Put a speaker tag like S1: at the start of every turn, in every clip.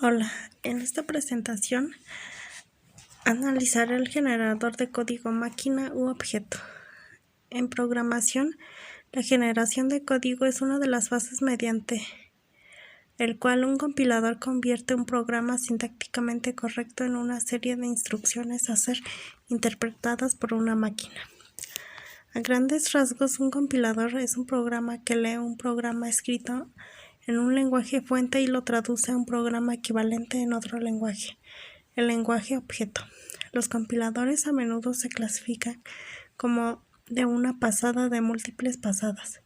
S1: Hola, en esta presentación analizaré el generador de código máquina u objeto. En programación, la generación de código es una de las fases mediante el cual un compilador convierte un programa sintácticamente correcto en una serie de instrucciones a ser interpretadas por una máquina. A grandes rasgos, un compilador es un programa que lee un programa escrito en un lenguaje fuente y lo traduce a un programa equivalente en otro lenguaje, el lenguaje objeto. Los compiladores a menudo se clasifican como de una pasada, de múltiples pasadas,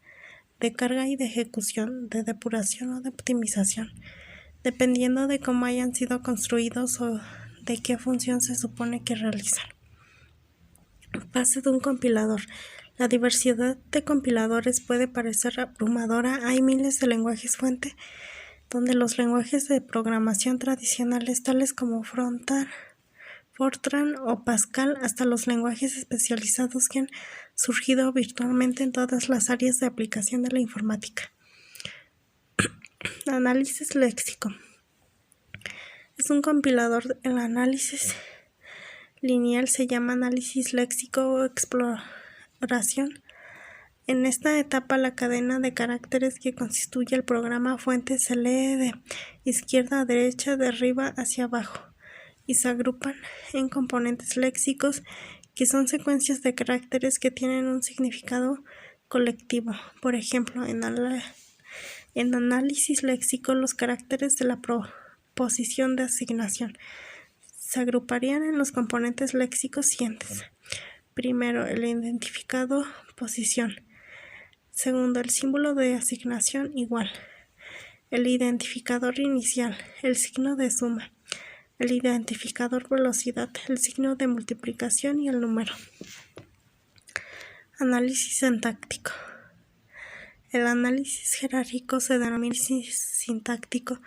S1: de carga y de ejecución, de depuración o de optimización, dependiendo de cómo hayan sido construidos o de qué función se supone que realizan. Fase de un compilador. La diversidad de compiladores puede parecer abrumadora. Hay miles de lenguajes fuente, donde los lenguajes de programación tradicionales tales como Fortran o Pascal, hasta los lenguajes especializados que han surgido virtualmente en todas las áreas de aplicación de la informática. Análisis léxico. Es un compilador. El análisis lineal se llama análisis léxico o exploración. En esta etapa, la cadena de caracteres que constituye el programa fuente se lee de izquierda a derecha, de arriba hacia abajo, y se agrupan en componentes léxicos, que son secuencias de caracteres que tienen un significado colectivo. Por ejemplo, en análisis léxico, los caracteres de la proposición de asignación se agruparían en los componentes léxicos siguientes. Primero, el identificado posición. Segundo, el símbolo de asignación igual. El identificador inicial, el signo de suma. El identificador velocidad, el signo de multiplicación y el número. Análisis sintáctico. El análisis jerárquico se denomina sintáctico.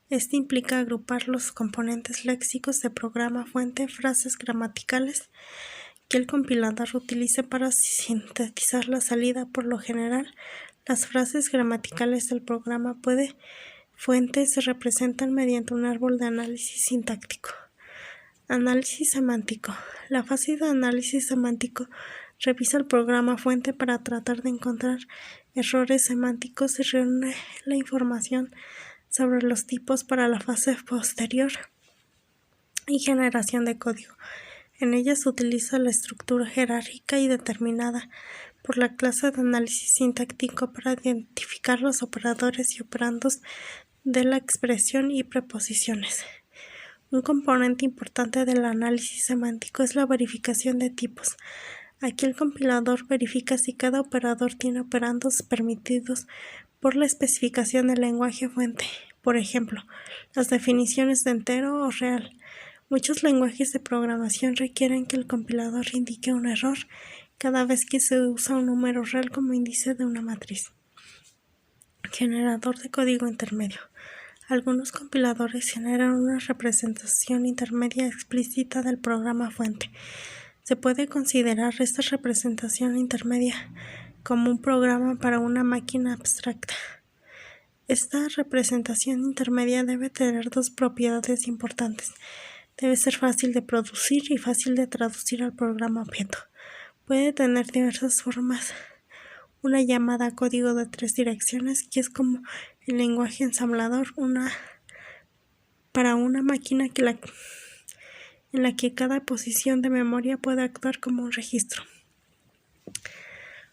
S1: Este implica agrupar los componentes léxicos de programa fuente, frases gramaticales que el compilador utilice para sintetizar la salida. Por lo general, las frases gramaticales del programa fuente se representan mediante un árbol de análisis sintáctico. Análisis semántico. La fase de análisis semántico revisa el programa fuente para tratar de encontrar errores semánticos y reúne la información sobre los tipos para la fase posterior y generación de código. En ella se utiliza la estructura jerárquica y determinada por la clase de análisis sintáctico para identificar los operadores y operandos de la expresión y preposiciones. Un componente importante del análisis semántico es la verificación de tipos. Aquí el compilador verifica si cada operador tiene operandos permitidos por la especificación del lenguaje fuente. Por ejemplo, las definiciones de entero o real. Muchos lenguajes de programación requieren que el compilador indique un error cada vez que se usa un número real como índice de una matriz. Generador de código intermedio. Algunos compiladores generan una representación intermedia explícita del programa fuente. Se puede considerar esta representación intermedia como un programa para una máquina abstracta. Esta representación intermedia debe tener dos propiedades importantes. Debe ser fácil de producir y fácil de traducir al programa objeto. Puede tener diversas formas. Una llamada código de 3 direcciones, que es como el lenguaje ensamblador, para una máquina en la que cada posición de memoria puede actuar como un registro.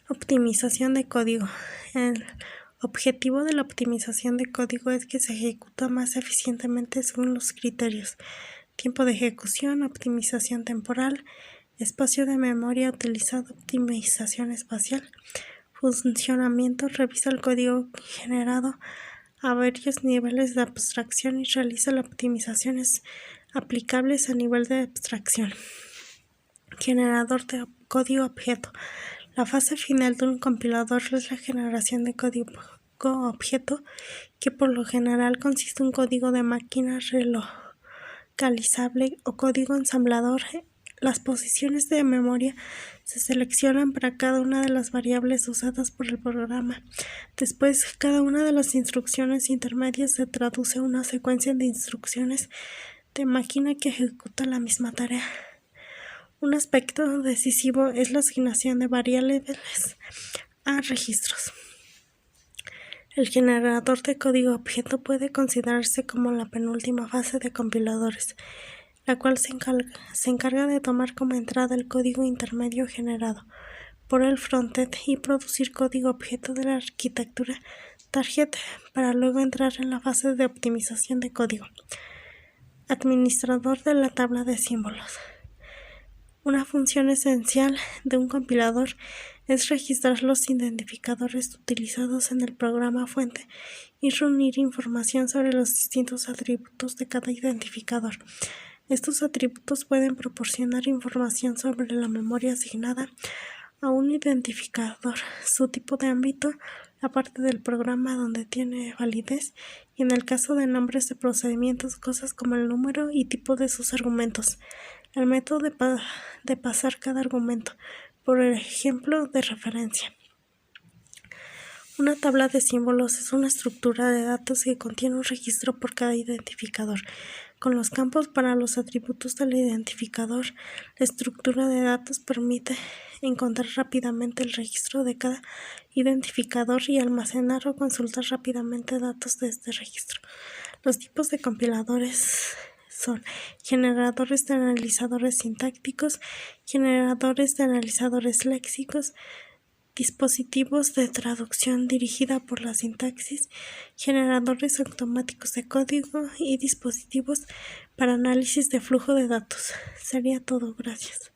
S1: Optimización de código. El objetivo de la optimización de código es que se ejecuta más eficientemente según los criterios: tiempo de ejecución, optimización temporal, espacio de memoria utilizado, optimización espacial, funcionamiento. Revisa el código generado a varios niveles de abstracción y realiza las optimizaciones aplicables a nivel de abstracción. Generador de código objeto. La fase final de un compilador es la generación de código objeto, que por lo general consiste en un código de máquina relocalizable o código ensamblador. Las posiciones de memoria se seleccionan para cada una de las variables usadas por el programa. Después, cada una de las instrucciones intermedias se traduce a una secuencia de instrucciones de máquina que ejecuta la misma tarea. Un aspecto decisivo es la asignación de variables a registros. El generador de código objeto puede considerarse como la penúltima fase de compiladores, la cual se encarga de tomar como entrada el código intermedio generado por el frontend y producir código objeto de la arquitectura target para luego entrar en la fase de optimización de código. Administrador de la tabla de símbolos. Una función esencial de un compilador es registrar los identificadores utilizados en el programa fuente y reunir información sobre los distintos atributos de cada identificador. Estos atributos pueden proporcionar información sobre la memoria asignada a un identificador, su tipo de ámbito, la parte del programa donde tiene validez, y en el caso de nombres de procedimientos, cosas como el número y tipo de sus argumentos. El método de pasar cada argumento, por ejemplo, de referencia. Una tabla de símbolos es una estructura de datos que contiene un registro por cada identificador, con los campos para los atributos del identificador. La estructura de datos permite encontrar rápidamente el registro de cada identificador y almacenar o consultar rápidamente datos de este registro. Los tipos de compiladores son generadores de analizadores sintácticos, generadores de analizadores léxicos, dispositivos de traducción dirigida por la sintaxis, generadores automáticos de código y dispositivos para análisis de flujo de datos. Sería todo, gracias.